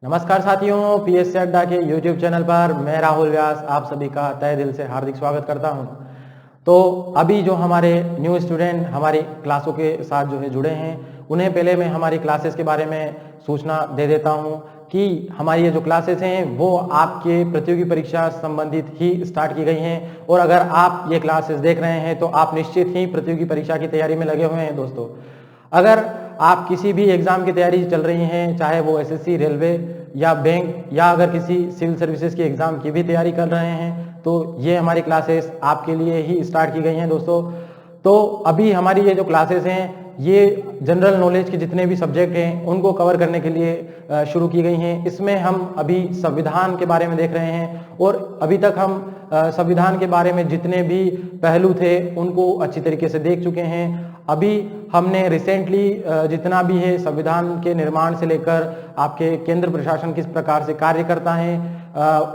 नमस्कार साथियों, पीएससी अड्डा के यूट्यूब चैनल पर मैं राहुल व्यास आप सभी का तहे दिल से हार्दिक स्वागत करता हूं। तो अभी जो हमारे न्यू स्टूडेंट हमारी क्लासों के साथ जो है जुड़े हैं, उन्हें पहले मैं हमारी क्लासेस के बारे में सूचना दे देता हूं कि हमारी ये जो क्लासेस हैं वो आपके प्रतियोगी परीक्षा संबंधित ही स्टार्ट की गई हैं। और अगर आप ये क्लासेस देख रहे हैं तो आप निश्चित ही प्रतियोगी परीक्षा की तैयारी में लगे हुए हैं। दोस्तों, अगर आप किसी भी एग्जाम की तैयारी चल रही हैं, चाहे वो एसएससी, रेलवे या बैंक या अगर किसी सिविल सर्विसेज की एग्जाम की भी तैयारी कर रहे हैं, तो ये हमारी क्लासेस आपके लिए ही स्टार्ट की गई हैं। दोस्तों, तो अभी हमारी ये जो क्लासेस हैं ये जनरल नॉलेज के जितने भी सब्जेक्ट हैं उनको कवर करने के लिए शुरू की गई हैं। इसमें हम अभी संविधान के बारे में देख रहे हैं और अभी तक हम संविधान के बारे में जितने भी पहलू थे उनको अच्छी तरीके से देख चुके हैं। अभी हमने रिसेंटली जितना भी है संविधान के निर्माण से लेकर आपके केंद्र प्रशासन किस प्रकार से कार्य करता है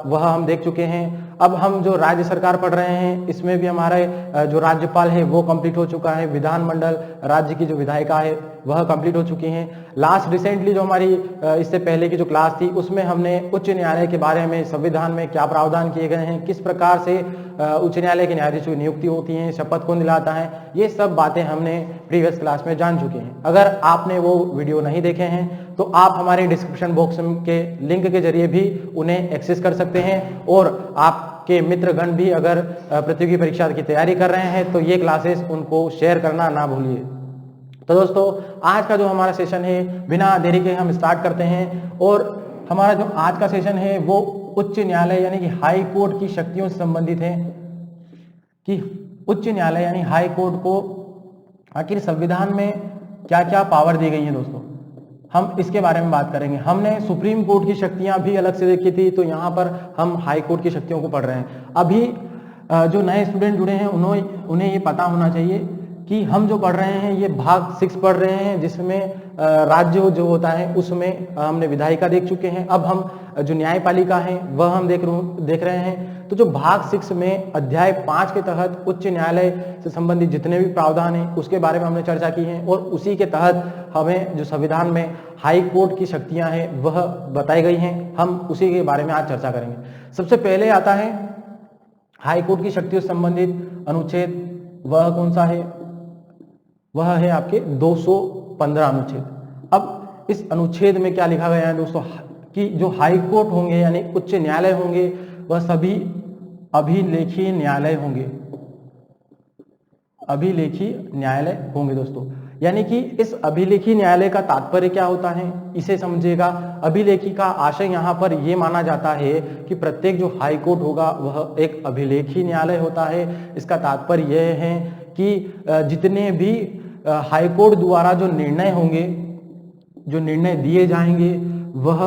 वह हम देख चुके हैं। अब हम जो राज्य सरकार पढ़ रहे हैं इसमें भी हमारे जो राज्यपाल है वो कंप्लीट हो चुका है, विधानमंडल राज्य की जो विधायिका है वह कंप्लीट हो चुकी हैं। लास्ट रिसेंटली जो हमारी इससे पहले की जो क्लास थी उसमें हमने उच्च न्यायालय के बारे में, संविधान में क्या प्रावधान किए गए हैं, किस प्रकार से उच्च न्यायालय के न्यायाधीशों की नियुक्ति होती है, शपथ कौन दिलाता है, ये सब बातें हमने प्रीवियस क्लास में जान चुके हैं। अगर आपने वो वीडियो नहीं देखे हैं तो आप हमारे डिस्क्रिप्शन बॉक्स के लिंक के जरिए भी उन्हें एक्सेस कर सकते हैं। और आपके मित्रगण भी अगर प्रतियोगी परीक्षा की तैयारी कर रहे हैं तो ये क्लासेस उनको शेयर करना ना भूलिए। तो दोस्तों, आज का जो हमारा सेशन है बिना देरी के हम स्टार्ट करते हैं। और हमारा जो आज का सेशन है वो उच्च न्यायालय यानी कि हाई कोर्ट की शक्तियों से संबंधित है कि उच्च न्यायालय यानी हाई कोर्ट को आखिर संविधान में क्या क्या पावर दी गई है। दोस्तों, हम इसके बारे में बात करेंगे। हमने सुप्रीम कोर्ट की शक्तियां भी अलग से देखी थी, तो यहाँ पर हम हाई कोर्ट की शक्तियों को पढ़ रहे हैं। अभी जो नए स्टूडेंट जुड़े हैं उन्हें ये पता होना चाहिए कि हम जो पढ़ रहे हैं ये भाग 6 पढ़ रहे हैं, जिसमें राज्य जो होता है उसमें हमने विधायिका देख चुके हैं। अब हम जो न्यायपालिका है वह हम देख रहे हैं। तो जो भाग 6 में अध्याय 5 के तहत उच्च न्यायालय से संबंधित जितने भी प्रावधान हैं उसके बारे में हमने चर्चा की है। और उसी के तहत हमें जो संविधान में हाई कोर्ट की शक्तियां हैं वह बताई गई हैं। हम उसी के बारे में आज चर्चा करेंगे। सबसे पहले आता है हाई कोर्ट की शक्तियों से संबंधित अनुच्छेद। वह कौन सा है? वह है आपके 215 अनुच्छेद। अब इस अनुच्छेद में क्या लिखा गया है दोस्तों कि जो हाई कोर्ट होंगे यानी उच्च न्यायालय होंगे वह सभी अभिलेखीय न्यायालय होंगे। अभिलेखीय न्यायालय होंगे दोस्तों, यानी कि इस अभिलेखीय न्यायालय का तात्पर्य क्या होता है इसे समझिएगा। अभिलेखी का आशय यहाँ पर यह माना जाता है कि प्रत्येक जो हाई कोर्ट होगा वह एक अभिलेखीय न्यायालय होता है। इसका तात्पर्य यह है कि जितने भी हाई कोर्ट द्वारा जो निर्णय होंगे, जो निर्णय दिए जाएंगे, वह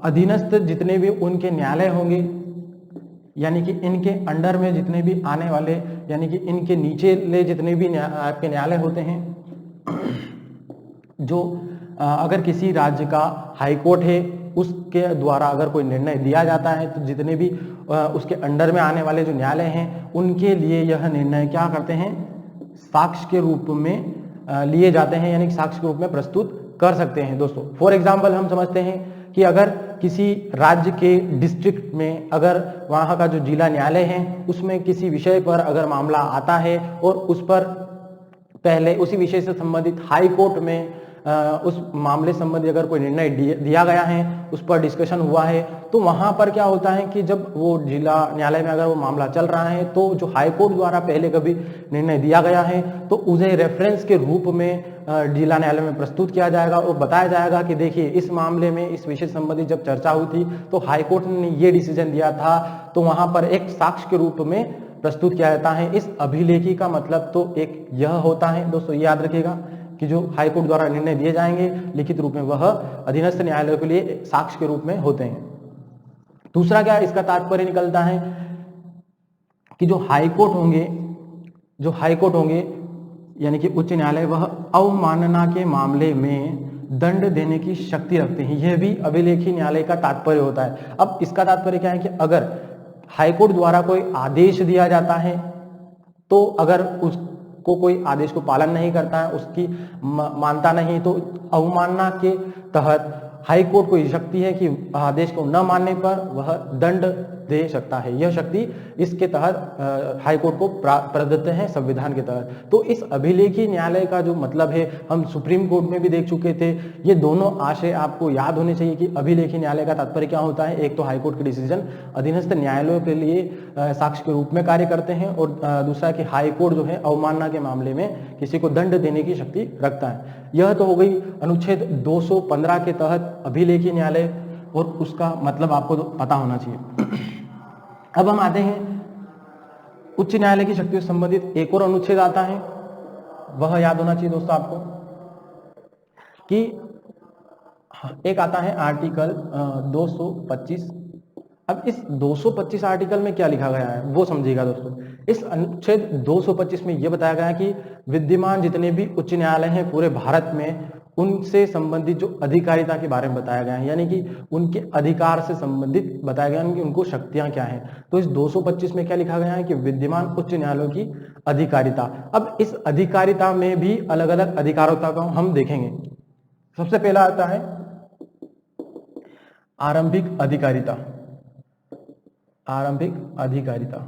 अधीनस्थ जितने भी उनके न्यायालय होंगे, यानी कि इनके अंडर में जितने भी आने वाले, यानी कि इनके नीचे ले जितने भी आपके न्यायालय होते हैं, जो अगर किसी राज्य का हाई कोर्ट है उसके द्वारा अगर कोई निर्णय दिया जाता है तो जितने भी उसके अंडर में आने वाले जो न्यायालय हैं उनके लिए यह निर्णय क्या करते हैं, साक्ष्य के रूप में लिए जाते हैं, यानी कि साक्ष्य के रूप में प्रस्तुत कर सकते हैं। दोस्तों, फॉर एग्जाम्पल हम समझते हैं कि अगर किसी राज्य के डिस्ट्रिक्ट में अगर वहाँ का जो जिला न्यायालय है उसमें किसी विषय पर अगर मामला आता है और उस पर पहले उसी विषय से संबंधित हाई कोर्ट में उस मामले संबंधी अगर कोई निर्णय दिया गया है, उस पर डिस्कशन हुआ है, तो वहां पर क्या होता है कि जब वो जिला न्यायालय में अगर वो मामला चल रहा है तो जो हाई कोर्ट द्वारा पहले कभी निर्णय दिया गया है तो उसे रेफरेंस के रूप में जिला न्यायालय में प्रस्तुत किया जाएगा और बताया जाएगा कि देखिए इस मामले में इस विषय संबंधी जब चर्चा हुई थी तो हाई कोर्ट ने ये डिसीजन दिया था, तो वहां पर एक साक्ष्य के रूप में प्रस्तुत किया जाता है। इस अभिलेखी का मतलब तो एक यह होता है दोस्तों, याद रखिएगा कि जो हाई कोर्ट द्वारा निर्णय दिए जाएंगे लिखित रूप में वह अधीनस्थ न्यायालय के लिए साक्ष्य के रूप में होते हैं। दूसरा क्या इसका तात्पर्य निकलता है कि जो हाई कोर्ट होंगे यानी कि उच्च न्यायालय वह अवमानना के मामले में दंड देने की शक्ति रखते हैं। यह भी अभिलेखीय न्यायालय का तात्पर्य होता है। अब इसका तात्पर्य क्या है कि अगर हाई कोर्ट द्वारा कोई आदेश दिया जाता है तो अगर उसको कोई आदेश को पालन नहीं करता है, उसकी मानता नहीं, तो अवमानना के तहत हाई कोर्ट को ये शक्ति है कि आदेश को न मानने पर वह दंड दे सकता है। यह शक्ति इसके तहत हाई कोर्ट को प्रदत्त है संविधान के तहत। तो इस अभिलेखीय न्यायालय का जो मतलब है हम सुप्रीम कोर्ट में भी देख चुके थे। ये दोनों आशय आपको याद होने चाहिए कि अभिलेखीय न्यायालय का तात्पर्य क्या होता है। एक तो हाई कोर्ट के डिसीजन अधीनस्थ न्यायालयों के लिए साक्ष्य के रूप में कार्य करते हैं, और दूसरा कि हाई कोर्ट जो है अवमानना के मामले में किसी को दंड देने की शक्ति रखता है। यह तो हो गई अनुच्छेद 215 के तहत अभिलेखीय न्यायालय, और उसका मतलब आपको तो पता होना चाहिए। अब हम आते हैं उच्च न्यायालय की शक्तियों से संबंधित एक और अनुच्छेद आता है, वह याद होना चाहिए दोस्तों आपको कि एक आता है आर्टिकल 225। अब इस 225 आर्टिकल में क्या लिखा गया है वो समझिएगा दोस्तों। इस अनुच्छेद 225 में यह बताया गया है कि विद्यमान जितने भी उच्च न्यायालय हैं पूरे भारत में, उनसे संबंधित जो अधिकारिता के बारे में बताया गया है, यानी कि उनके अधिकार से संबंधित बताया गया है कि उनको शक्तियां क्या हैं। तो इस 225 में क्या लिखा गया है कि विद्यमान उच्च न्यायालयों की अधिकारिता। अब इस अधिकारिता में भी अलग अलग अधिकारिता को हम देखेंगे। सबसे पहला आता है आरंभिक अधिकारिता। आरंभिक अधिकारिता,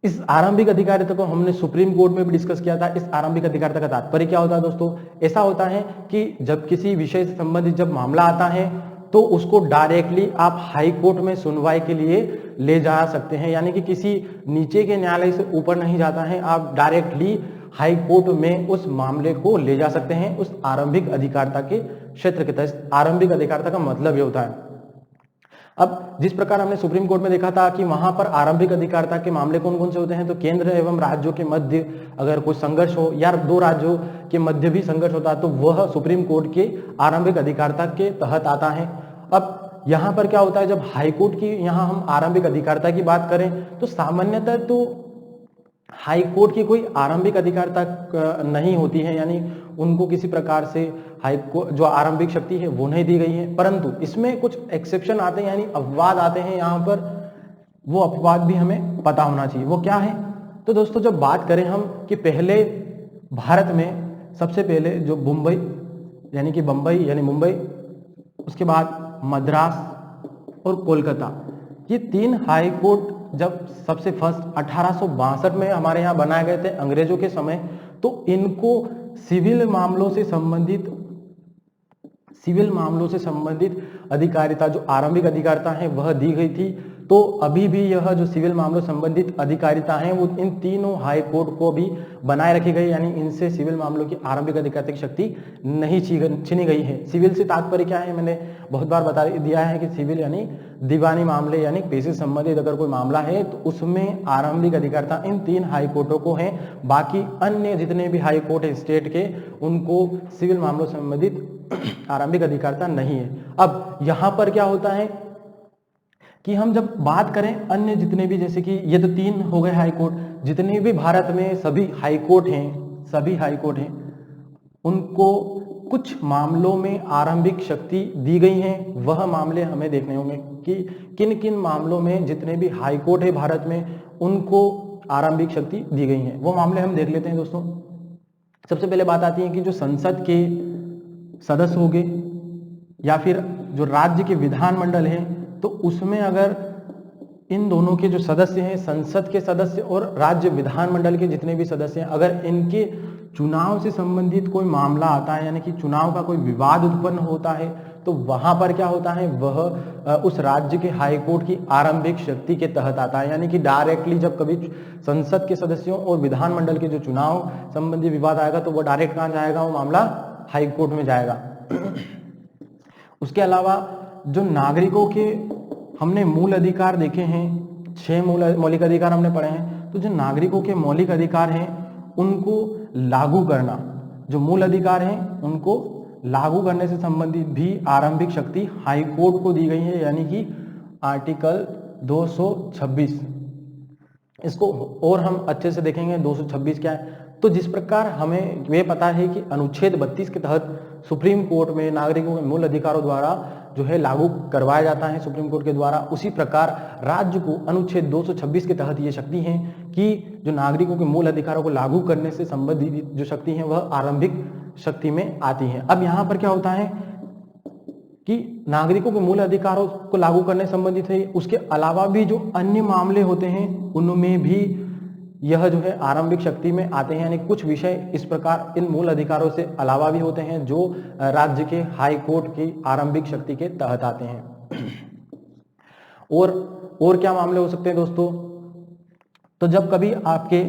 इस आरंभिक अधिकारिता को हमने सुप्रीम कोर्ट में भी डिस्कस किया था। इस आरंभिक अधिकारिता का तात्पर्य क्या होता है दोस्तों? ऐसा होता है कि जब किसी विषय से संबंधित जब मामला आता है तो उसको डायरेक्टली आप हाई कोर्ट में सुनवाई के लिए ले जा सकते हैं, यानी कि किसी नीचे के न्यायालय से ऊपर नहीं जाता है, आप डायरेक्टली हाई कोर्ट में उस मामले को ले जा सकते हैं उस आरंभिक अधिकारिता के क्षेत्र के तहत। आरंभिक अधिकारिता का मतलब ये होता है, अब जिस प्रकार हमने सुप्रीम कोर्ट में देखा था कि वहां पर आरंभिक अधिकारिता के मामले कौन कौन से होते हैं, तो केंद्र एवं राज्यों के मध्य अगर कोई संघर्ष हो या दो राज्यों के मध्य भी संघर्ष होता है तो वह सुप्रीम कोर्ट के आरंभिक अधिकारिता के तहत आता है। अब यहाँ पर क्या होता है, जब हाईकोर्ट की यहाँ हम आरंभिक अधिकारिता की बात करें तो सामान्यतः तो हाई कोर्ट की कोई आरंभिक अधिकारिता नहीं होती है, यानी उनको किसी प्रकार से हाई कोर्ट जो आरंभिक शक्ति है वो नहीं दी गई है। परंतु इसमें कुछ एक्सेप्शन आते हैं, यानी अपवाद आते हैं यहाँ पर, वो अपवाद भी हमें पता होना चाहिए। वो क्या है? तो दोस्तों जब बात करें हम कि पहले भारत में सबसे पहले जो मुंबई यानी कि बम्बई यानी मुंबई, उसके बाद मद्रास और कोलकाता, ये तीन हाई कोर्ट जब सबसे फर्स्ट 1862 में हमारे यहाँ बनाए गए थे अंग्रेजों के समय, तो इनको सिविल मामलों से संबंधित अधिकारिता जो आरंभिक अधिकारिता है वह दी गई थी। तो अभी भी यह जो सिविल मामलों संबंधित अधिकारिता है वो इन तीनों हाई कोर्ट को भी बनाए रखी गई, यानी इनसे सिविल मामलों की आरंभिक अधिकारिता की शक्ति नहीं छीनी गई है। सिविल से तात्पर्य क्या है, मैंने बहुत बार बता दिया है कि सिविल यानी दीवानी मामले यानी केस से संबंधित अगर कोई मामला है तो उसमें आरंभिक अधिकारिता इन तीन हाई कोर्टों को है। बाकी अन्य जितने भी हाई कोर्ट है स्टेट के, उनको सिविल मामलों से संबंधित आरंभिक अधिकारिता नहीं है। अब यहाँ पर क्या होता है कि हम जब बात करें अन्य जितने भी, जैसे कि ये तो तीन हो गए हाई कोर्ट, जितने भी भारत में सभी हाई कोर्ट हैं उनको कुछ मामलों में आरंभिक शक्ति दी गई है। वह मामले हमें देखने होंगे कि किन किन मामलों में जितने भी हाई कोर्ट है भारत में उनको आरंभिक शक्ति दी गई है। वो मामले हम देख लेते हैं दोस्तों। सबसे पहले बात आती है कि जो संसद के सदस्य हो गए या फिर जो राज्य के विधानमंडल है, तो उसमें अगर इन दोनों के जो सदस्य हैं, संसद के सदस्य और राज्य विधानमंडल के जितने भी सदस्य हैं, अगर इनके चुनाव से संबंधित कोई मामला आता है, यानी कि चुनाव का कोई विवाद उत्पन्न होता है, तो वहां पर क्या होता है, वह उस राज्य के हाई कोर्ट की आरंभिक शक्ति के तहत आता है। यानी कि डायरेक्टली जब कभी संसद के सदस्यों और विधानमंडल के जो चुनाव संबंधी विवाद आएगा तो वह डायरेक्ट कहाँ जाएगा, वो मामला हाई कोर्ट में जाएगा। उसके अलावा जो नागरिकों के हमने मूल अधिकार देखे हैं, 6 मौलिक अधिकार हमने पढ़े हैं, तो जो नागरिकों के मौलिक अधिकार हैं उनको लागू करना, जो मूल अधिकार हैं उनको लागू करने से संबंधित भी आरंभिक शक्ति हाई कोर्ट को दी गई है, यानी कि आर्टिकल 226। इसको और हम अच्छे से देखेंगे 226 क्या है। तो जिस प्रकार हमें ये पता है कि अनुच्छेद 32 के तहत सुप्रीम कोर्ट में नागरिकों के मूल अधिकारों द्वारा जो है लागू करवाया जाता है सुप्रीम कोर्ट के द्वारा, उसी प्रकार राज्य को अनुच्छेद 226 के तहत ये शक्ति है कि जो नागरिकों के मूल अधिकारों को लागू करने से संबंधित जो शक्ति है वह आरंभिक शक्ति में आती है। अब यहाँ पर क्या होता है कि नागरिकों के मूल अधिकारों को लागू करने संबंधित है। उसके अलावा भी जो अन्य मामले होते हैं उनमें भी यह जो है आरंभिक शक्ति में आते हैं, यानी कुछ विषय इस प्रकार इन मूल अधिकारों से अलावा भी होते हैं जो राज्य के हाई कोर्ट की आरंभिक शक्ति के तहत आते हैं। और क्या मामले हो सकते हैं दोस्तों? तो जब कभी आपके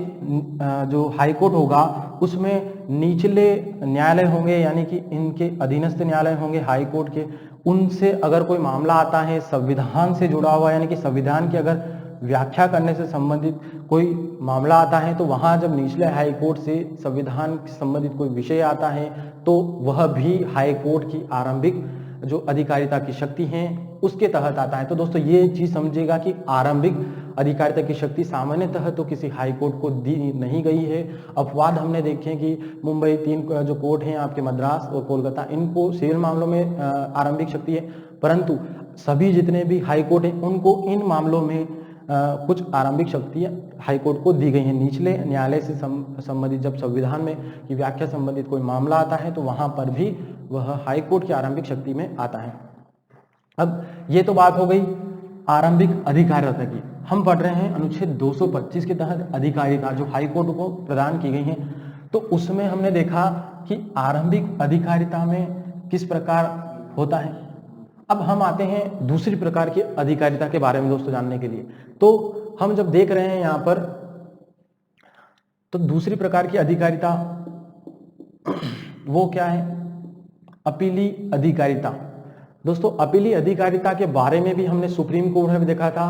जो हाई कोर्ट होगा उसमें निचले न्यायालय होंगे, यानी कि इनके अधीनस्थ न्यायालय होंगे हाई कोर्ट के, उनसे अगर कोई मामला आता है संविधान से जुड़ा हुआ, यानी कि संविधान की अगर व्याख्या करने से संबंधित कोई मामला आता है, तो वहां जब निचले हाई कोर्ट से संविधान से संबंधित कोई विषय आता है तो वह भी हाई कोर्ट की आरंभिक जो अधिकारिता की शक्ति है उसके तहत आता है। तो दोस्तों ये चीज समझिएगा कि आरंभिक अधिकारिता की शक्ति सामान्यतः तो किसी हाई कोर्ट को दी नहीं गई है। अपवाद हमने देखे कि मुंबई 3 जो कोर्ट हैं आपके, मद्रास और कोलकाता, इनको सिविल मामलों में आरंभिक शक्ति है, परंतु सभी जितने भी हाई कोर्ट हैं उनको इन मामलों में कुछ आरंभिक शक्तियां हाई कोर्ट को दी गई हैं। निचले न्यायालय से संबंधित जब संविधान में की व्याख्या संबंधित कोई मामला आता है तो वहां पर भी वह हाई कोर्ट की आरंभिक शक्ति में आता है। अब ये तो बात हो गई आरंभिक अधिकारिता की। हम पढ़ रहे हैं अनुच्छेद 225 के तहत अधिकारिता जो हाई कोर्ट को प्रदान की गई है, तो उसमें हमने देखा कि आरंभिक अधिकारिता में किस प्रकार होता है। अब हम आते हैं दूसरी प्रकार की अधिकारिता के बारे में दोस्तों जानने के लिए। तो हम जब देख रहे हैं यहाँ पर, तो दूसरी प्रकार की अधिकारिता वो क्या है? अपीली अधिकारिता। दोस्तों अपीली अधिकारिता के बारे में भी हमने सुप्रीम कोर्ट में देखा था,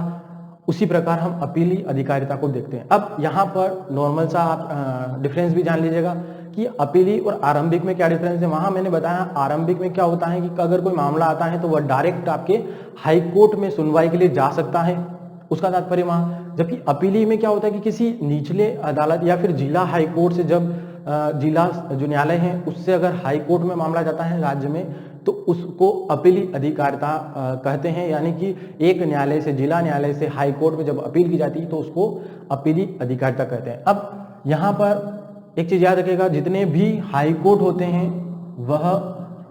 उसी प्रकार हम अपीली अधिकारिता को देखते हैं। अब यहाँ पर नॉर्मल सा आप डिफरेंस भी जान लीजिएगा कि अपीली और आरंभिक में क्या डिफरेंस है। वहां मैंने बताया आरंभिक में क्या होता है कि अगर कोई मामला आता है तो वह डायरेक्ट आपके हाई कोर्ट में सुनवाई के लिए जा सकता है, उसका तात्पर्य वहां। जबकि अपीली में क्या होता है कि किसी निचले अदालत या फिर जिला हाई कोर्ट से, जब जिला जो न्यायालय है उससे अगर हाई कोर्ट में मामला जाता है राज्य में, तो उसको अपीली अधिकारिता कहते हैं। यानी कि एक न्यायालय से, जिला न्यायालय से हाई कोर्ट में जब अपील की जाती है तो उसको अपीली अधिकारिता कहते हैं। अब यहाँ पर एक चीज याद रखिएगा, जितने भी हाई कोर्ट होते हैं वह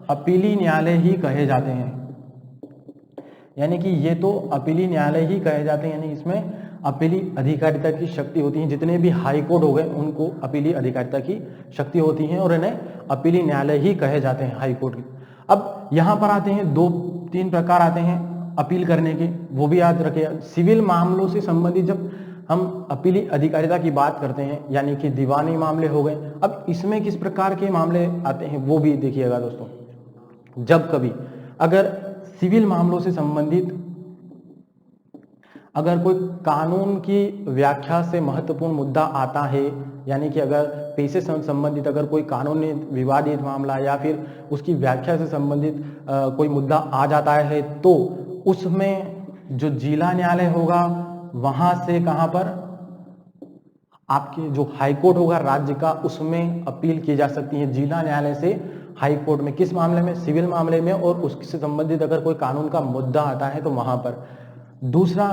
अपीली न्यायालय ही कहे जाते हैं, यानी कि ये तो अपीली न्यायालय ही कहे जाते हैं, यानी इसमें अपीली अधिकारिता की शक्ति होती है। जितने भी हाई कोर्ट हो गए उनको अपीली अधिकारिता की शक्ति होती है और इन्हें अपीली न्यायालय ही कहे जाते हैं हाई कोर्ट के। अब यहाँ पर आते हैं 2-3 प्रकार आते हैं अपील करने के, वो भी याद रखिएगा। सिविल मामलों से संबंधित जब हम अपीली अधिकारिता की बात करते हैं, यानी कि दीवानी मामले हो गए। अब इसमें किस प्रकार के मामले आते हैं वो भी देखिएगा दोस्तों। जब कभी अगर सिविल मामलों से संबंधित अगर कोई कानून की व्याख्या से महत्वपूर्ण मुद्दा आता है, यानी कि अगर पेशे से संबंधित अगर कोई कानूनी विवादित मामला या फिर उसकी व्याख्या से संबंधित कोई मुद्दा आ जाता है, तो उसमें जो जिला न्यायालय होगा वहां से कहां पर आपके जो हाई कोर्ट होगा राज्य का, उसमें अपील की जा सकती है जिला न्यायालय से हाई कोर्ट में। किस मामले में? सिविल मामले में, और उससे संबंधित अगर कोई कानून का मुद्दा आता है तो वहां पर। दूसरा,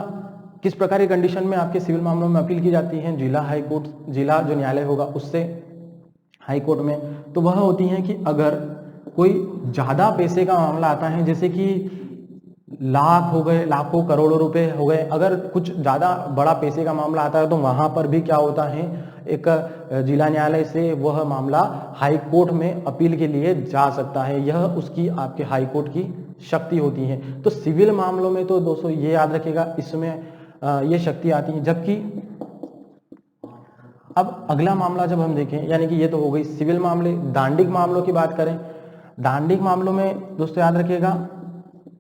किस प्रकार की कंडीशन में आपके सिविल मामलों में अपील की जाती है जिला हाई कोर्ट, जिला जो न्यायालय होगा उससे हाई कोर्ट में? तो वह होती है कि अगर कोई ज्यादा पैसे का मामला आता है, जैसे कि लाख हो गए, लाखों करोड़ों रुपए हो गए, अगर कुछ ज्यादा बड़ा पैसे का मामला आता है तो वहां पर भी क्या होता है, एक जिला न्यायालय से वह मामला हाई कोर्ट में अपील के लिए जा सकता है। यह उसकी आपके हाई कोर्ट की शक्ति होती है। तो सिविल मामलों में तो दोस्तों ये याद रखिएगा, इसमें ये शक्ति आती है। जबकि अब अगला मामला जब हम देखें, यानी कि ये तो हो गई सिविल मामले। दांडिक मामलों की बात करें, दांडिक मामलों में दोस्तों याद रखिएगा,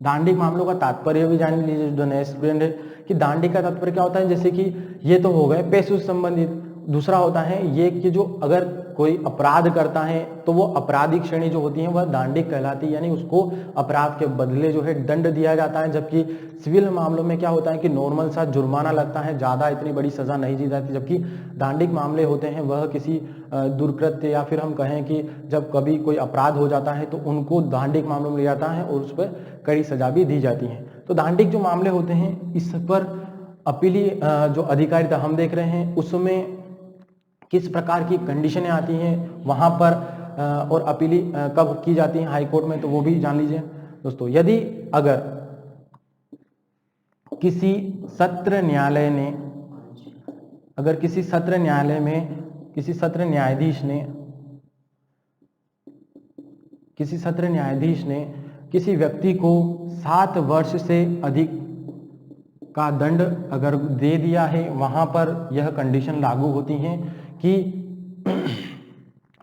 दांडिक मामलों का तात्पर्य भी जान लीजिए जो नए स्टूडेंट है, कि दांडिक का तात्पर्य क्या होता है। जैसे कि ये तो हो गए पैसे से संबंधित। दूसरा होता है ये कि जो अगर कोई अपराध करता है तो वो अपराधिक श्रेणी जो होती है वह दांडिक कहलाती है, यानी उसको अपराध के बदले जो है दंड दिया जाता है। जबकि सिविल मामलों में क्या होता है कि नॉर्मल सा जुर्माना लगता है, ज्यादा इतनी बड़ी सजा नहीं दी जाती। जबकि दांडिक मामले होते हैं वह किसी दुर्कृत्य या फिर हम कहें कि जब कभी कोई अपराध हो जाता है तो उनको दांडिक मामलों में लिया जाता है और उस पर कड़ी सजा भी दी जाती है। तो दांडिक जो मामले होते हैं इस पर अपीली जो अधिकारिता हम देख रहे हैं उसमें किस प्रकार की कंडीशनें आती हैं वहां पर, और अपीली कब की जाती है हाई कोर्ट में, तो वो भी जान लीजिए। दोस्तों, यदि अगर किसी सत्र न्यायालय ने, अगर किसी सत्र न्यायालय में किसी सत्र न्यायाधीश ने किसी व्यक्ति को 7 वर्ष से अधिक का दंड अगर दे दिया है, वहां पर यह कंडीशन लागू होती है कि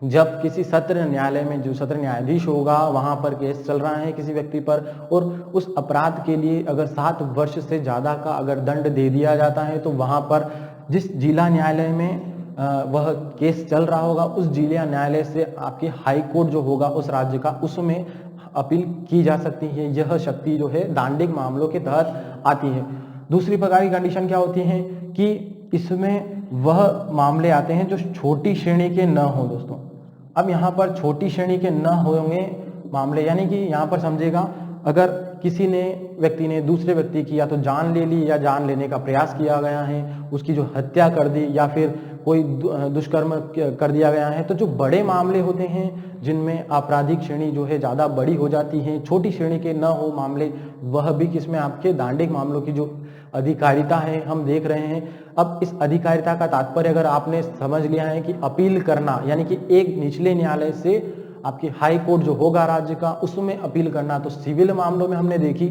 जब किसी सत्र न्यायालय में जो सत्र न्यायाधीश होगा वहां पर केस चल रहा है किसी व्यक्ति पर, और उस अपराध के लिए अगर 7 वर्ष से ज्यादा का अगर दंड दे दिया जाता है, तो वहां पर जिस जिला न्यायालय में वह केस चल रहा होगा, उस जिला न्यायालय से आपकी हाई कोर्ट जो होगा उस राज्य का, उसमें अपील की जा सकती है। यह शक्ति जो है दांडिक मामलों के तहत आती है। दूसरी प्रकार की कंडीशन क्या होती है कि इसमें वह मामले आते हैं जो छोटी श्रेणी के न हो दोस्तों। अब यहाँ पर छोटी श्रेणी के न होंगे मामले, यानी कि यहाँ पर समझेगा, अगर किसी व्यक्ति ने दूसरे व्यक्ति की या तो जान ले ली या जान लेने का प्रयास किया गया है, उसकी जो हत्या कर दी या फिर कोई दुष्कर्म कर दिया गया है, तो जो बड़े मामले होते हैं जिनमें आपराधिक श्रेणी जो है ज़्यादा बड़ी हो जाती है, छोटी श्रेणी के न हो मामले, वह भी किसमें आपके दांडिक मामलों की जो अधिकारिता है हम देख रहे हैं। अब इस अधिकारिता का तात्पर्य अगर आपने समझ लिया है कि अपील करना, यानी कि एक निचले न्यायालय से आपकी हाई कोर्ट जो होगा राज्य का, उसमें अपील करना। तो सिविल मामलों में हमने देखी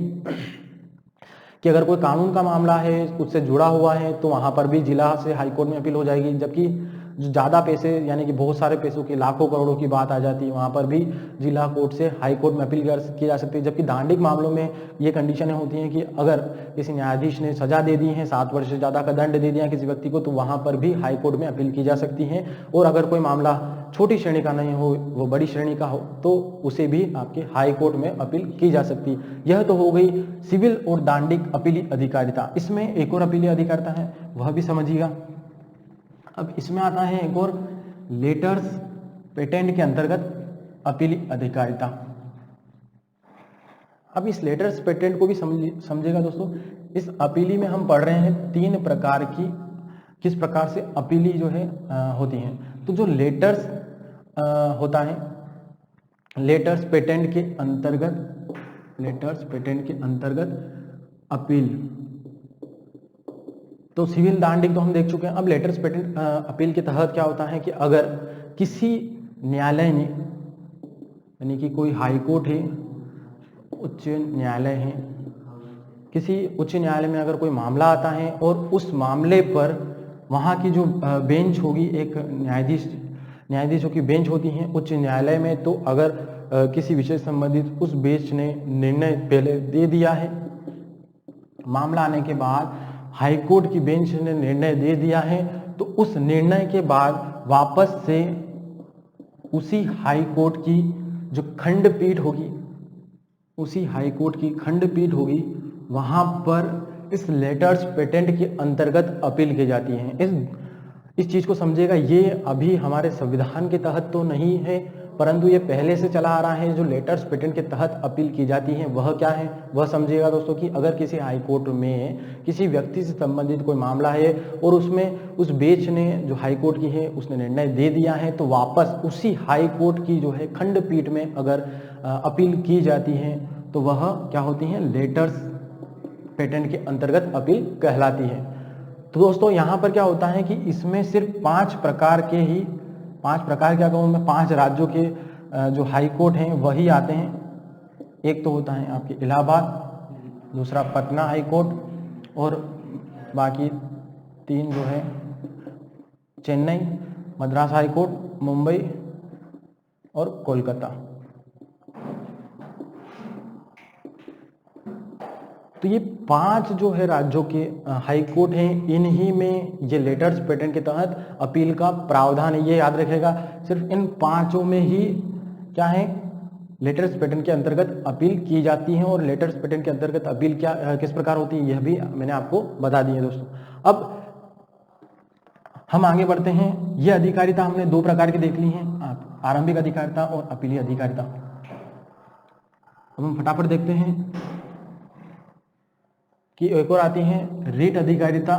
कि अगर कोई कानून का मामला है उससे जुड़ा हुआ है तो वहां पर भी जिला से हाई कोर्ट में अपील हो जाएगी, जबकि जो ज़्यादा पैसे यानी कि बहुत सारे पैसों की लाखों करोड़ों की बात आ जाती है, वहाँ पर भी जिला कोर्ट से हाई कोर्ट में अपील की जा सकती है। जबकि दांडिक मामलों में ये कंडीशनें होती हैं कि अगर किसी न्यायाधीश ने सजा दे दी है, 7 वर्ष से ज़्यादा का दंड दे दिया किसी व्यक्ति को, तो वहाँ पर भी हाई कोर्ट में अपील की जा सकती है। और अगर कोई मामला छोटी श्रेणी का नहीं हो, वो बड़ी श्रेणी का हो, तो उसे भी आपके हाई कोर्ट में अपील की जा सकती है। यह तो हो गई सिविल और दांडिक अपीली अधिकारिता। इसमें एक और अपीली अधिकारिता है, वह भी समझिएगा। अब इसमें आता है एक और लेटर्स पेटेंट के अंतर्गत अपीली अधिकारिता। अब इस लेटर्स पेटेंट को भी समझिएगा दोस्तों। इस अपीली में हम पढ़ रहे हैं 3 प्रकार की, किस प्रकार से अपीली जो है होती है। तो जो लेटर्स होता है, लेटर्स पेटेंट के अंतर्गत अपील, तो सिविल दांडिक तो हम देख चुके हैं। अब लेटर्स पेटेंट अपील के तहत क्या होता है कि अगर किसी न्यायालय ने, यानी कि कोई हाई कोर्ट है, उच्च न्यायालय है, किसी उच्च न्यायालय में अगर कोई मामला आता है और उस मामले पर वहाँ की जो बेंच होगी, एक न्यायाधीशों की बेंच होती है उच्च न्यायालय में, तो अगर किसी विषय संबंधित उस बेंच ने निर्णय पहले दे दिया है, मामला आने के बाद हाई कोर्ट की बेंच ने निर्णय दे दिया है, तो उस निर्णय के बाद वापस से उसी हाई कोर्ट की जो खंडपीठ होगी, उसी हाई कोर्ट की खंडपीठ होगी, वहां पर इस लेटर्स पेटेंट के अंतर्गत अपील की जाती है। इस चीज को समझिएगा, ये अभी हमारे संविधान के तहत तो नहीं है, परंतु ये पहले से चला आ रहा है। जो लेटर्स पेटेंट के तहत अपील की जाती है वह क्या है, वह समझिएगा दोस्तों कि अगर किसी हाई कोर्ट में किसी व्यक्ति से संबंधित कोई मामला है और उसमें उस बेंच ने जो हाई कोर्ट की है उसने निर्णय दे दिया है, तो वापस उसी हाई कोर्ट की जो है खंडपीठ में अगर अपील की जाती है तो वह क्या होती है, लेटर्स पेटेंट के अंतर्गत अपील कहलाती है। तो दोस्तों यहाँ पर क्या होता है कि इसमें सिर्फ 5 प्रकार क्या कहूँ मैं, 5 राज्यों के जो हाई कोर्ट हैं वही आते हैं। एक तो होता है आपके इलाहाबाद, दूसरा पटना हाई कोर्ट, और बाकी 3 जो है चेन्नई, मद्रास हाई कोर्ट, मुंबई और कोलकाता। तो ये 5 जो है राज्यों के हाई कोर्ट हैं, इन्हीं में ये लेटर्स पेटेंट के तहत अपील का प्रावधान है। ये याद रखेगा, सिर्फ इन 5 में ही क्या है, लेटर्स पेटेंट के अंतर्गत अपील की जाती है। और लेटर्स पेटेंट के अंतर्गत अपील किस प्रकार होती है, यह भी मैंने आपको बता दी है दोस्तों। अब हम आगे बढ़ते हैं। ये अधिकारिता हमने 2 प्रकार की देख ली है, आरंभिक अधिकारिता और अपीली अधिकारिता। अब हम फटाफट देखते हैं कि एक और आती है रीट अधिकारिता,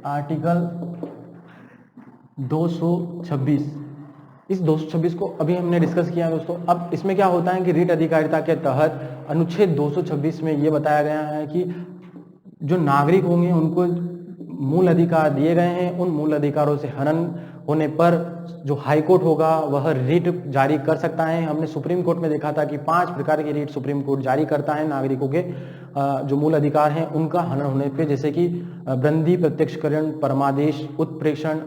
आर्टिकल 226। इस 226 को अभी हमने डिस्कस किया दोस्तों। अब इसमें क्या होता है कि रीट अधिकारिता के तहत अनुच्छेद 226 में ये बताया गया है कि जो नागरिक होंगे उनको मूल अधिकार दिए गए हैं, उन मूल अधिकारों से हनन होने पर जो हाई कोर्ट होगा वह रीट जारी कर सकता है। हमने सुप्रीम कोर्ट में देखा था कि 5 प्रकार की रीट सुप्रीम कोर्ट जारी करता है नागरिकों के जो मूल अधिकार हैं उनका हनन होने पे, जैसे कि बंदी, प्रत्यक्षकरण, परमादेश, उत्प्रेषण,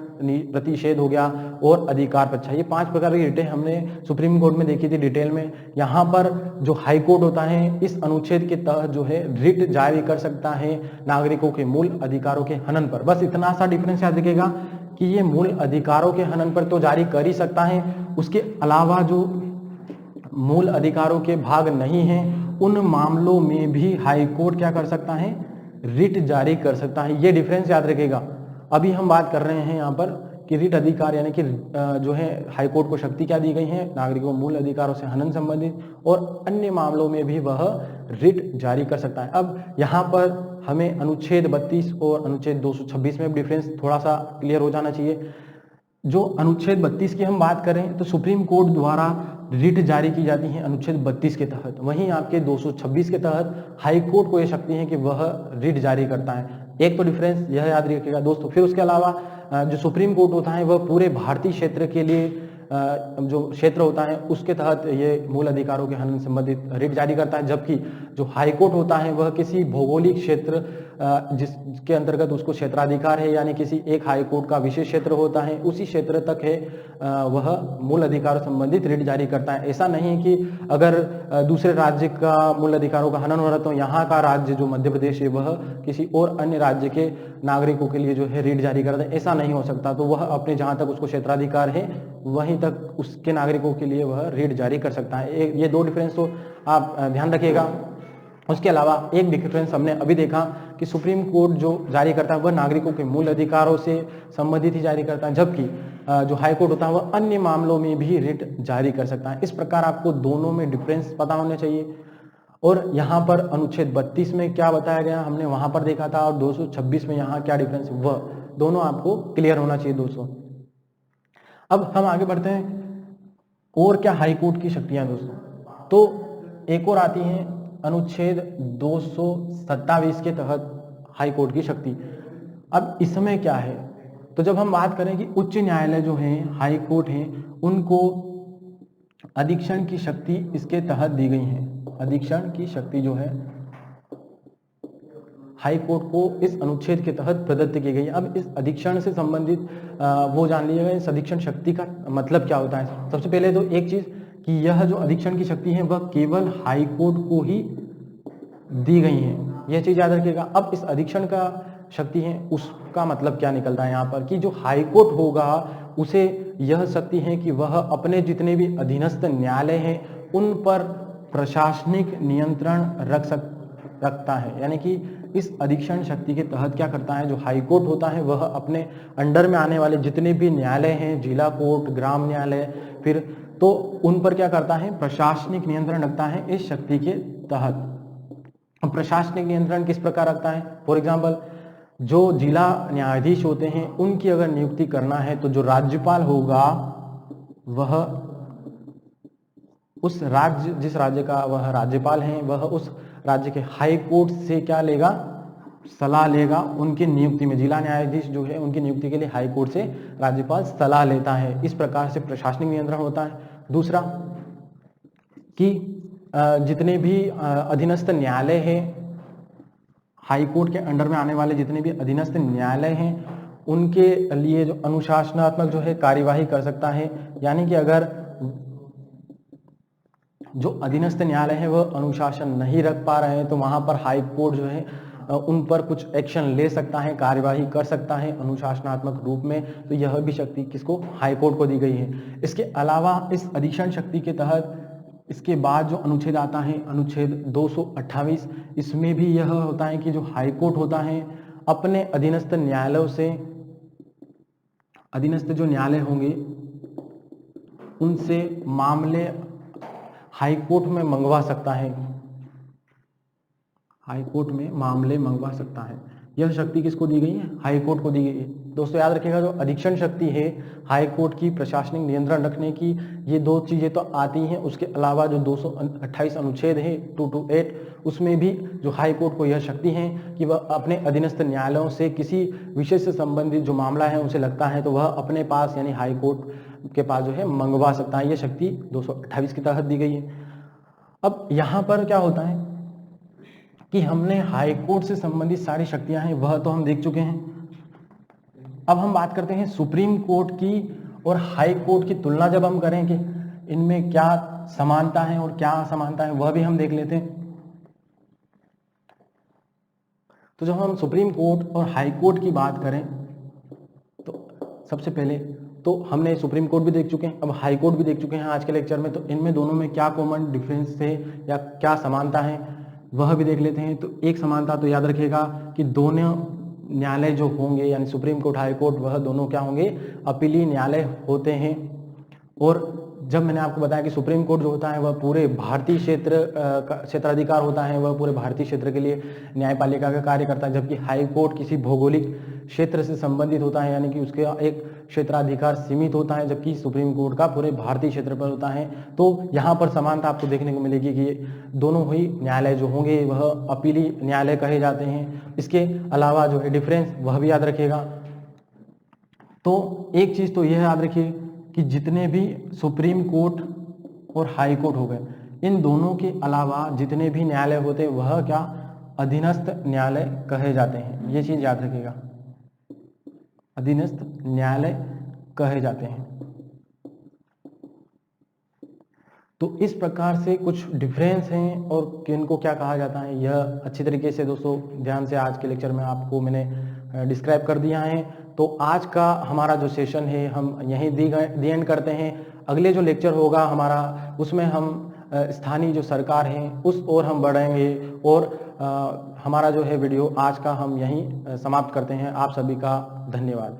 प्रतिषेध हो गया और अधिकार परीक्षा। ये 5 प्रकार की रिटें हमने सुप्रीम कोर्ट में देखी थी डिटेल में। यहाँ पर जो हाई कोर्ट होता है इस अनुच्छेद के तहत जो है रिट जारी कर सकता है नागरिकों के मूल अधिकारों के हनन पर। बस इतना सा डिफरेंस याद रखिएगा कि ये मूल अधिकारों के हनन पर तो जारी कर ही सकता है, उसके अलावा जो मूल अधिकारों के भाग नहीं हैं उन मामलों में भी हाई कोर्ट क्या कर सकता है, रिट जारी कर सकता है। ये डिफरेंस याद रखिएगा। अभी हम बात कर रहे हैं यहाँ पर कि रिट अधिकार यानी कि जो है हाई कोर्ट को शक्ति क्या दी गई है, नागरिकों मूल अधिकारों से हनन संबंधित और अन्य मामलों में भी वह रिट जारी कर सकता है। अब यहाँ पर हमें अनुच्छेद 32 और अनुच्छेद 226 में डिफरेंस थोड़ा सा क्लियर हो जाना चाहिए। जो अनुच्छेद 32 की हम बात करें तो सुप्रीम कोर्ट द्वारा रिट जारी की जाती है अनुच्छेद 32 के तहत, वहीं आपके 226 के तहत हाई कोर्ट को यह शक्ति है कि वह रिट जारी करता है। एक तो डिफरेंस यह याद रखिएगा दोस्तों। फिर उसके अलावा जो सुप्रीम कोर्ट होता है वह पूरे भारतीय क्षेत्र के लिए जो क्षेत्र होता है उसके तहत ये मूल अधिकारों के हनन संबंधित रिट जारी करता है, जबकि जो हाई कोर्ट होता है वह किसी भौगोलिक क्षेत्र जिसके अंतर्गत उसको क्षेत्राधिकार है, यानी किसी एक हाई कोर्ट का विशेष क्षेत्र होता है उसी क्षेत्र तक है वह मूल अधिकार संबंधित रिट जारी करता है। ऐसा नहीं कि अगर दूसरे राज्य का मूल अधिकारों का हनन हो रहा तो यहाँ का राज्य जो मध्य प्रदेश है वह किसी और अन्य राज्य के नागरिकों के लिए जो है रिट जारी करता है, ऐसा नहीं हो सकता। तो वह अपने जहाँ तक उसको क्षेत्राधिकार है वहीं तक उसके नागरिकों के लिए वह रिट जारी कर सकता है। ये 2 डिफरेंस तो आप ध्यान रखिएगा। उसके अलावा एक डिफरेंस हमने अभी देखा कि सुप्रीम कोर्ट जो जारी करता है वह नागरिकों के मूल अधिकारों से संबंधित ही जारी करता है, जबकि जो हाई कोर्ट होता है वह अन्य मामलों में भी रिट जारी कर सकता है। इस प्रकार आपको दोनों में डिफरेंस पता होने चाहिए। और यहाँ पर अनुच्छेद 32 में क्या बताया गया हमने वहां पर देखा था, और 226 में यहाँ क्या डिफरेंस, वह दोनों आपको क्लियर होना चाहिए दोस्तों। अब हम आगे बढ़ते हैं, और क्या हाई कोर्ट की शक्तियां दोस्तों। तो एक और आती है अनुच्छेद 227 के तहत हाई कोर्ट की शक्ति। अब इसमें क्या है, तो जब हम बात करें कि उच्च न्यायालय जो है हाई कोर्ट है उनको अधीक्षण की शक्ति इसके तहत दी गई है। अधीक्षण की शक्ति जो है हाई कोर्ट को इस अनुच्छेद के तहत प्रदत्त की गई। अब इस अधीक्षण से संबंधित वो जान लीजिएगा इस अधीक्षण शक्ति का मतलब क्या होता है। सबसे पहले तो एक चीज कि यह जो अधीक्षण की शक्ति है वह केवल हाई कोर्ट को ही दी गई है, यह चीज याद रखिएगा। अब इस अधीक्षण का शक्ति है उसका मतलब क्या निकलता है यहाँ पर कि जो हाई कोर्ट होगा उसे यह शक्ति है कि वह अपने जितने भी अधीनस्थ न्यायालय हैं उन पर प्रशासनिक नियंत्रण रखता है। यानी कि इस अधीक्षण शक्ति के तहत क्या करता है, जो हाई कोर्ट होता है वह अपने अंडर में आने वाले जितने भी न्यायालय हैं, जिला कोर्ट, ग्राम न्यायालय, फिर तो उन पर क्या करता है, प्रशासनिक नियंत्रण रखता है इस शक्ति के तहत। प्रशासनिक नियंत्रण किस प्रकार रखता है, फॉर एग्जाम्पल जो जिला न्यायाधीश होते हैं उनकी अगर नियुक्ति करना है तो जो राज्यपाल होगा वह उस राज्य, जिस राज्य का वह राज्यपाल है, वह उस राज्य के हाई कोर्ट से क्या लेगा, सलाह लेगा उनकी नियुक्ति में। जिला न्यायाधीश जो है उनकी नियुक्ति के लिए हाई कोर्ट से राज्यपाल सलाह लेता है। इस प्रकार से प्रशासनिक नियंत्रण होता है। दूसरा कि जितने भी अधीनस्थ न्यायालय हैं, हाई कोर्ट के अंडर में आने वाले जितने भी अधीनस्थ न्यायालय हैं उनके लिए जो अनुशासनात्मक जो है कार्यवाही कर सकता है। यानी कि अगर जो अधीनस्थ न्यायालय है वह अनुशासन नहीं रख पा रहे हैं तो वहां पर हाई कोर्ट जो है उन पर कुछ एक्शन ले सकता है, कार्यवाही कर सकता है अनुशासनात्मक रूप में। तो यह भी शक्ति किसको, हाई कोर्ट को दी गई है। इसके अलावा इस अधीक्षण शक्ति के तहत इसके बाद जो अनुच्छेद आता है अनुच्छेद 228, इसमें भी यह होता है कि जो हाई कोर्ट होता है अपने अधीनस्थ न्यायालयों से, अधीनस्थ जो न्यायालय होंगे उनसे मामले हाई कोर्ट में मंगवा सकता है, हाई कोर्ट में मामले मंगवा सकता है। यह शक्ति किसको दी गई है? हाई कोर्ट को दी गई है। दोस्तों याद रखिएगा, जो अधीक्षण शक्ति है हाई कोर्ट की प्रशासनिक नियंत्रण रखने की, ये दो चीजें तो आती हैं। उसके अलावा जो 228 अनुच्छेद है 228, उसमें भी जो हाई कोर्ट को यह शक्ति है कि वह अपने अधीनस्थ न्यायालयों से किसी विषय से संबंधित जो मामला है उसे लगता है तो वह अपने पास यानी हाई कोर्ट के पास जो है मंगवा सकता है। यह शक्ति 228 के तहत दी गई है। अब यहाँ पर क्या होता है कि हमने हाई कोर्ट से संबंधित सारी शक्तियां हैं वह तो हम देख चुके हैं। अब हम बात करते हैं सुप्रीम कोर्ट की और हाई कोर्ट की तुलना जब हम करें कि इनमें क्या समानता है और क्या असमानता है, वह भी हम देख लेते हैं। तो जब हम सुप्रीम कोर्ट और हाई कोर्ट की बात करें तो सबसे पहले तो हमने सुप्रीम कोर्ट भी देख चुके हैं, अब हाई कोर्ट भी देख चुके हैं आज के लेक्चर में। तो इनमें दोनों में क्या कॉमन डिफरेंस है या क्या समानता है वह भी देख लेते हैं। तो एक समानता तो याद रखिएगा कि दोनों न्यायालय जो होंगे यानी सुप्रीम कोर्ट हाई कोर्ट वह दोनों क्या होंगे? अपीलीय न्यायालय होते हैं। और जब मैंने आपको बताया कि सुप्रीम कोर्ट जो होता है वह पूरे भारतीय क्षेत्राधिकार होता है, वह पूरे भारतीय क्षेत्र के लिए न्यायपालिका का कार्य करता है, जबकि हाई कोर्ट किसी भौगोलिक क्षेत्र से संबंधित होता है यानी कि उसके एक क्षेत्राधिकार सीमित होता है, जबकि सुप्रीम कोर्ट का पूरे भारतीय क्षेत्र पर होता है। तो यहाँ पर समानता आपको देखने को मिलेगी कि दोनों ही न्यायालय जो होंगे वह अपीली न्यायालय कहे जाते हैं। इसके अलावा जो है डिफरेंस वह भी याद रखिएगा। तो एक चीज तो यह याद रखिए कि जितने भी सुप्रीम कोर्ट और हाई कोर्ट हो गए, इन दोनों के अलावा जितने भी न्यायालय होते हैं वह क्या? अधीनस्थ न्यायालय कहे जाते हैं। ये चीज याद रखिएगा, अधीनस्थ न्यायालय कहे जाते हैं। तो इस प्रकार से कुछ डिफरेंस हैं और किनको क्या कहा जाता है यह अच्छी तरीके से दोस्तों ध्यान से आज के लेक्चर में आपको मैंने डिस्क्राइब कर दिया है। तो आज का हमारा जो सेशन है हम यहीं दी एंड करते हैं। अगले जो लेक्चर होगा हमारा उसमें हम स्थानीय जो सरकार है उस ओर हम बढ़ेंगे और हमारा जो है वीडियो आज का हम यहीं समाप्त करते हैं। आप सभी का धन्यवाद।